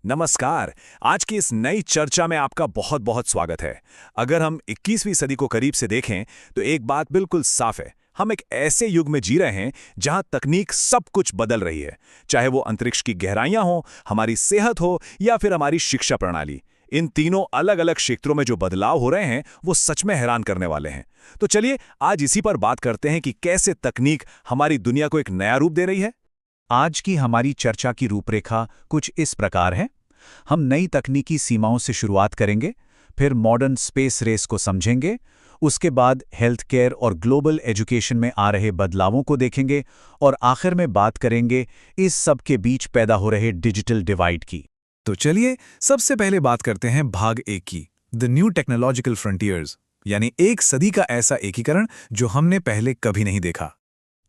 नमस्कार। आज की इस नई चर्चा में आपका बहुत बहुत स्वागत है। अगर हम 21वीं सदी को करीब से देखें तो एक बात बिल्कुल साफ है, हम एक ऐसे युग में जी रहे हैं जहां तकनीक सब कुछ बदल रही है। चाहे वो अंतरिक्ष की गहराइयां हो, हमारी सेहत हो या फिर हमारी शिक्षा प्रणाली। इन तीनों अलग अलग क्षेत्रों में जो बदलाव हो रहे हैं वो सच में हैरान करने वाले हैं। तो चलिए आज इसी पर बात करते हैं कि कैसे तकनीक हमारी दुनिया को एक नया रूप दे रही है। आज की हमारी चर्चा की रूपरेखा कुछ इस प्रकार है। हम नई तकनीकी सीमाओं से शुरुआत करेंगे, फिर मॉडर्न स्पेस रेस को समझेंगे, उसके बाद हेल्थ केयर और ग्लोबल एजुकेशन में आ रहे बदलावों को देखेंगे और आखिर में बात करेंगे इस सब के बीच पैदा हो रहे डिजिटल डिवाइड की। तो चलिए सबसे पहले बात करते हैं भाग 1 की, द न्यू टेक्नोलॉजिकल फ्रंटियर्स, यानी एक सदी का ऐसा एकीकरण जो हमने पहले कभी नहीं देखा।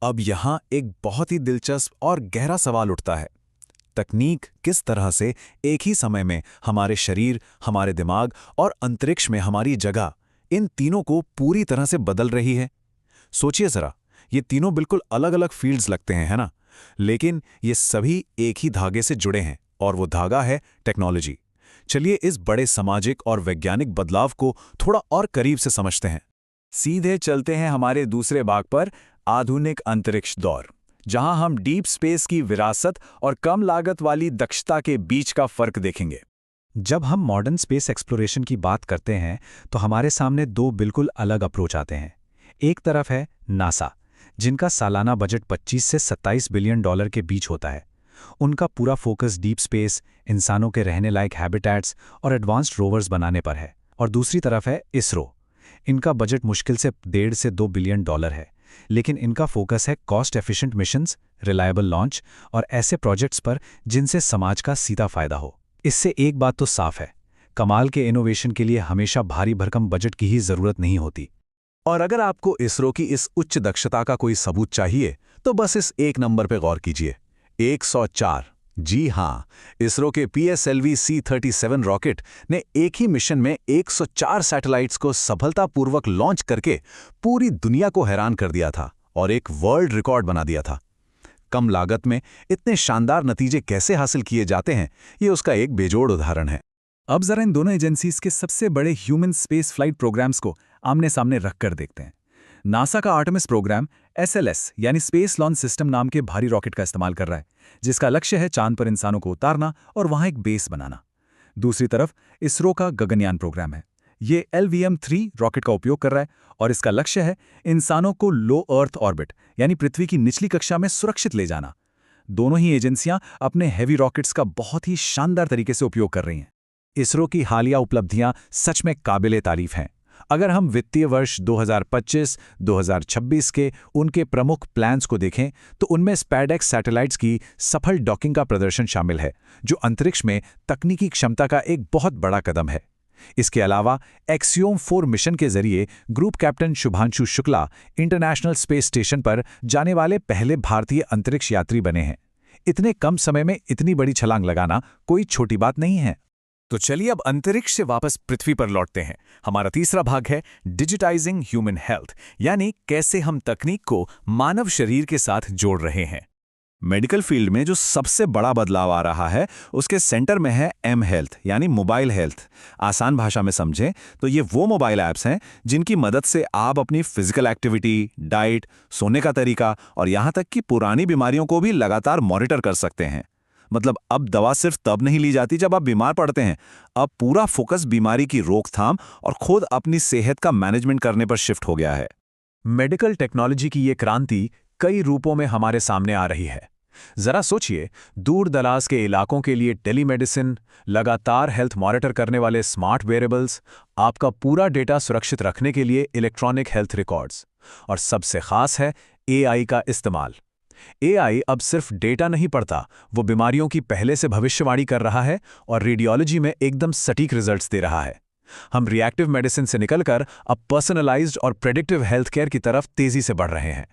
अब यहाँ एक बहुत ही दिलचस्प और गहरा सवाल उठता है, तकनीक किस तरह से एक ही समय में हमारे शरीर, हमारे दिमाग और अंतरिक्ष में हमारी जगह, इन तीनों को पूरी तरह से बदल रही है। सोचिए जरा, ये तीनों बिल्कुल अलग अलग फील्ड्स लगते हैं, है ना? लेकिन ये सभी एक ही धागे से जुड़े हैं और वो धागा है टेक्नोलॉजी। चलिए इस बड़े सामाजिक और वैज्ञानिक बदलाव को थोड़ा और करीब से समझते हैं। सीधे चलते हैं हमारे दूसरे भाग पर, आधुनिक अंतरिक्ष दौर, जहां हम डीप स्पेस की विरासत और कम लागत वाली दक्षता के बीच का फर्क देखेंगे। जब हम मॉडर्न स्पेस एक्सप्लोरेशन की बात करते हैं तो हमारे सामने दो बिल्कुल अलग अप्रोच आते हैं। एक तरफ है नासा, जिनका सालाना बजट 25 से 27 बिलियन डॉलर के बीच होता है। उनका पूरा फोकस डीप स्पेस, इंसानों के रहने लायक हैबिटेट्स और एडवांस्ड रोवर्स बनाने पर है। और दूसरी तरफ है इसरो। इनका बजट मुश्किल से 1.5 से 2 बिलियन डॉलर है, लेकिन इनका फोकस है cost efficient missions, reliable launch और ऐसे प्रोजेक्ट्स पर जिनसे समाज का सीधा फायदा हो। इससे एक बात तो साफ है, कमाल के इनोवेशन के लिए हमेशा भारी भरकम बजट की ही जरूरत नहीं होती। और अगर आपको इसरो की इस उच्च दक्षता का कोई सबूत चाहिए तो बस इस एक नंबर पर गौर कीजिए, 104। जी हां, इसरो के PSLV C-37 रॉकेट ने एक ही मिशन में 104 सैटेलाइट्स को सफलतापूर्वक लॉन्च करके पूरी दुनिया को हैरान कर दिया था और एक वर्ल्ड रिकॉर्ड बना दिया था। कम लागत में इतने शानदार नतीजे कैसे हासिल किए जाते हैं, ये उसका एक बेजोड़ उदाहरण है। अब जरा इन दोनों एजेंसीज के सबसे बड़े ह्यूमन स्पेस फ्लाइट प्रोग्राम्स को आमने सामने रखकर देखते हैं। नासा का आर्टेमिस प्रोग्राम SLS यानी स्पेस लॉन्च सिस्टम नाम के भारी रॉकेट का इस्तेमाल कर रहा है, जिसका लक्ष्य है चांद पर इंसानों को उतारना और वहां एक बेस बनाना। दूसरी तरफ इसरो का गगनयान प्रोग्राम है। ये LVM-3 रॉकेट का उपयोग कर रहा है और इसका लक्ष्य है इंसानों को लो अर्थ ऑर्बिट यानी पृथ्वी की निचली कक्षा में सुरक्षित ले जाना। दोनों ही एजेंसियां अपने हैवी रॉकेट्स का बहुत ही शानदार तरीके से उपयोग कर रही हैं। इसरो की हालिया उपलब्धियां सच में काबिले तारीफ हैं। अगर हम वित्तीय वर्ष 2025-2026 के उनके प्रमुख प्लान्स को देखें तो उनमें स्पैडेक्स सैटेलाइट्स की सफल डॉकिंग का प्रदर्शन शामिल है, जो अंतरिक्ष में तकनीकी क्षमता का एक बहुत बड़ा कदम है। इसके अलावा एक्सियोम 4 मिशन के जरिए group captain Shubhanshu Shukla international space station पर जाने वाले पहले भारतीय अंतरिक्ष यात्री बने हैं। इतने कम समय में इतनी बड़ी छलांग लगाना कोई छोटी बात नहीं है। तो चलिए अब अंतरिक्ष से वापस पृथ्वी पर लौटते हैं। हमारा तीसरा भाग है डिजिटाइजिंग ह्यूमन हेल्थ, यानी कैसे हम तकनीक को मानव शरीर के साथ जोड़ रहे हैं। मेडिकल फील्ड में जो सबसे बड़ा बदलाव आ रहा है उसके सेंटर में है M हेल्थ यानी मोबाइल हेल्थ। आसान भाषा में समझें तो ये वो मोबाइल ऐप्स हैं जिनकी मदद से आप अपनी फिजिकल एक्टिविटी, डाइट, सोने का तरीका और यहाँ तक कि पुरानी बीमारियों को भी लगातार मॉनिटर कर सकते हैं। मतलब अब दवा सिर्फ तब नहीं ली जाती जब आप बीमार पड़ते हैं, अब पूरा फोकस बीमारी की रोकथाम और खुद अपनी सेहत का मैनेजमेंट करने पर शिफ्ट हो गया है। मेडिकल टेक्नोलॉजी की ये क्रांति कई रूपों में हमारे सामने आ रही है। जरा सोचिए, दूर दराज के इलाकों के लिए टेलीमेडिसिन, लगातार हेल्थ मॉनिटर करने वाले स्मार्ट वेरेबल्स, आपका पूरा डेटा सुरक्षित रखने के लिए इलेक्ट्रॉनिक हेल्थ रिकॉर्ड्स, और सबसे खास है AI का इस्तेमाल। AI अब सिर्फ डेटा नहीं पढ़ता, वो बीमारियों की पहले से भविष्यवाणी कर रहा है और रेडियोलॉजी में एकदम सटीक रिजल्ट्स दे रहा है। हम रिएक्टिव मेडिसिन से निकलकर अब पर्सनलाइज्ड और प्रेडिक्टिव हेल्थ केयर की तरफ तेजी से बढ़ रहे हैं।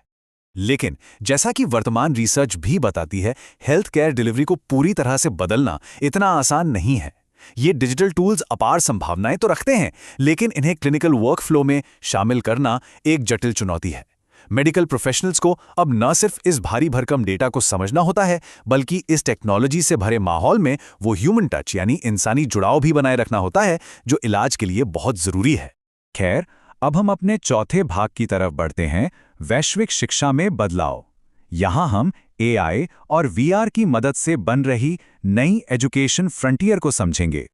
लेकिन जैसा कि वर्तमान रिसर्च भी बताती है, हेल्थ केयर डिलीवरी को पूरी तरह से बदलना इतना आसान नहीं है। ये डिजिटल टूल्स अपार संभावनाएं तो रखते हैं, लेकिन इन्हें क्लिनिकल वर्कफ्लो में शामिल करना एक जटिल चुनौती है। मेडिकल प्रोफेशनल्स को अब न सिर्फ इस भारी भरकम डेटा को समझना होता है, बल्कि इस टेक्नोलॉजी से भरे माहौल में वो ह्यूमन टच यानी इंसानी जुड़ाव भी बनाए रखना होता है, जो इलाज के लिए बहुत जरूरी है। खैर, अब हम अपने चौथे भाग की तरफ बढ़ते हैं, वैश्विक शिक्षा में बदलाव। यहाँ हम AI और VR की मदद से बन रही नई एजुकेशन फ्रंटियर को समझेंगे।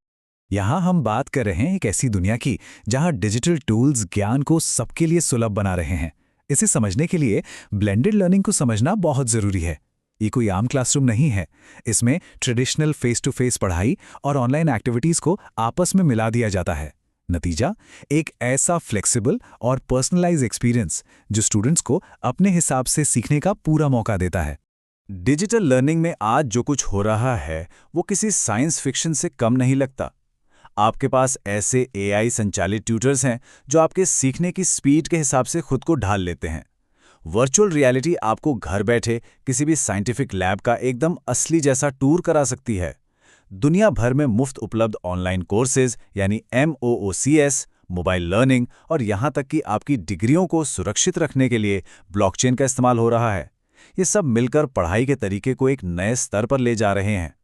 यहाँ हम बात कर रहे हैं एक ऐसी दुनिया की जहाँ डिजिटल टूल्स ज्ञान को सबके लिए सुलभ बना रहे हैं। इसे समझने के लिए ब्लेंडेड लर्निंग को समझना बहुत ज़रूरी है। ये कोई आम क्लासरूम नहीं है। इसमें ट्रेडिशनल फेस टू फेस पढ़ाई और ऑनलाइन एक्टिविटीज़ को आपस में मिला दिया जाता है। नतीजा, एक ऐसा फ्लेक्सिबल और पर्सनलाइज एक्सपीरियंस जो स्टूडेंट्स को अपने हिसाब से सीखने का पूरा मौका देता है। डिजिटल लर्निंग में आज जो कुछ हो रहा है वो किसी साइंस फिक्शन से कम नहीं लगता। आपके पास ऐसे AI संचालित ट्यूटर्स हैं जो आपके सीखने की स्पीड के हिसाब से खुद को ढाल लेते हैं। वर्चुअल रियलिटी आपको घर बैठे किसी भी साइंटिफिक लैब का एकदम असली जैसा टूर करा सकती है। दुनिया भर में मुफ्त उपलब्ध ऑनलाइन कोर्सेज यानी MOOCs, मोबाइल लर्निंग और यहाँ तक कि आपकी डिग्रियों को सुरक्षित रखने के लिए ब्लॉकचेन का इस्तेमाल हो रहा है। ये सब मिलकर पढ़ाई के तरीके को एक नए स्तर पर ले जा रहे हैं।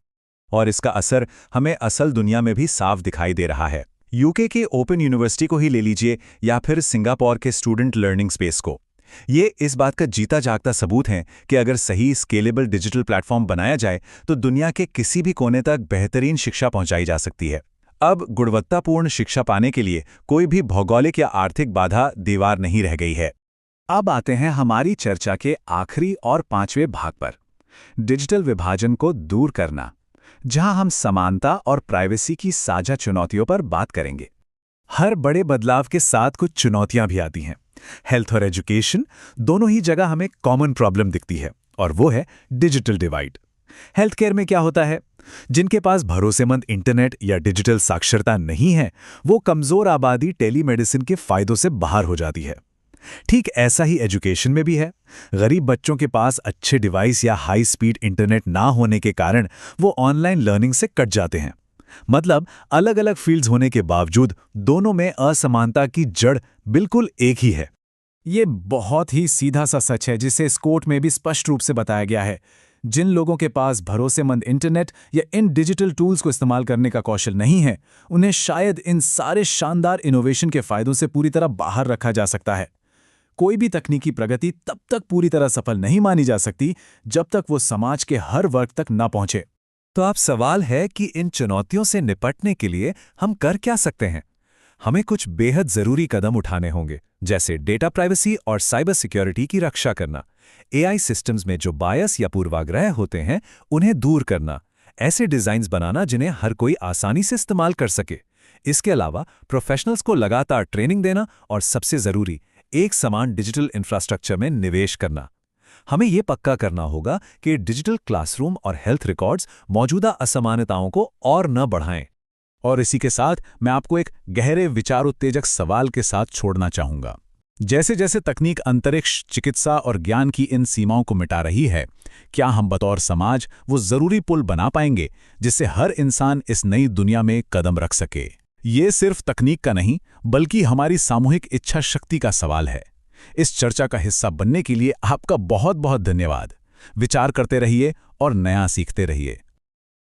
और इसका असर हमें असल दुनिया में भी साफ दिखाई दे रहा है। UK के ओपन यूनिवर्सिटी को ही ले लीजिए या फिर सिंगापुर के स्टूडेंट लर्निंग स्पेस को। ये इस बात का जीता जागता सबूत है कि अगर सही स्केलेबल डिजिटल प्लेटफॉर्म बनाया जाए तो दुनिया के किसी भी कोने तक बेहतरीन शिक्षा पहुंचाई जा सकती है। अब गुणवत्तापूर्ण शिक्षा पाने के लिए कोई भी भौगोलिक या आर्थिक बाधा दीवार नहीं रह गई है। अब आते हैं हमारी चर्चा के आखिरी और 5वें भाग पर, डिजिटल विभाजन को दूर करना, जहां हम समानता और प्राइवेसी की साझा चुनौतियों पर बात करेंगे। हर बड़े बदलाव के साथ कुछ चुनौतियां भी आती हैं। हेल्थ और एजुकेशन दोनों ही जगह हमें कॉमन प्रॉब्लम दिखती है, और वो है डिजिटल डिवाइड। हेल्थ केयर में क्या होता है? जिनके पास भरोसेमंद इंटरनेट या डिजिटल साक्षरता नहीं है, वो कमजोर आबादी टेलीमेडिसिन के फायदों से बाहर हो जाती है। ठीक ऐसा ही एजुकेशन में भी है। गरीब बच्चों के पास अच्छे डिवाइस या हाई स्पीड इंटरनेट ना होने के कारण वो ऑनलाइन लर्निंग से कट जाते हैं। मतलब अलग अलग फील्ड्स होने के बावजूद दोनों में असमानता की जड़ बिल्कुल एक ही है। ये बहुत ही सीधा सा सच है जिसे इस कोट में भी स्पष्ट रूप से बताया गया है। जिन लोगों के पास भरोसेमंद इंटरनेट या इन डिजिटल टूल्स को इस्तेमाल करने का कौशल नहीं है, उन्हें शायद इन सारे शानदार इनोवेशन के फायदों से पूरी तरह बाहर रखा जा सकता है। कोई भी तकनीकी प्रगति तब तक पूरी तरह सफल नहीं मानी जा सकती जब तक वो समाज के हर वर्ग तक न पहुंचे। तो अब सवाल है कि इन चुनौतियों से निपटने के लिए हम कर क्या सकते हैं? हमें कुछ बेहद जरूरी कदम उठाने होंगे, जैसे डेटा प्राइवेसी और साइबर सिक्योरिटी की रक्षा करना, AI सिस्टम्स में जो बायस या पूर्वाग्रह होते हैं उन्हें दूर करना, ऐसे डिजाइन्स बनाना जिन्हें हर कोई आसानी से इस्तेमाल कर सके। इसके अलावा प्रोफेशनल्स को लगातार ट्रेनिंग देना और सबसे जरूरी, एक समान डिजिटल इंफ्रास्ट्रक्चर में निवेश करना। हमें यह पक्का करना होगा कि डिजिटल क्लासरूम और हेल्थ रिकॉर्ड्स मौजूदा असमानताओं को और न बढ़ाएं। और इसी के साथ मैं आपको एक गहरे विचार उत्तेजक सवाल के साथ छोड़ना चाहूंगा। जैसे जैसे तकनीक अंतरिक्ष, चिकित्सा और ज्ञान की इन सीमाओं को मिटा रही है, क्या हम बतौर समाज वो जरूरी पुल बना पाएंगे जिससे हर इंसान इस नई दुनिया में कदम रख सके? ये सिर्फ तकनीक का नहीं, बल्कि हमारी सामूहिक इच्छा शक्ति का सवाल है। इस चर्चा का हिस्सा बनने के लिए आपका बहुत बहुत धन्यवाद। विचार करते रहिए और नया सीखते रहिए।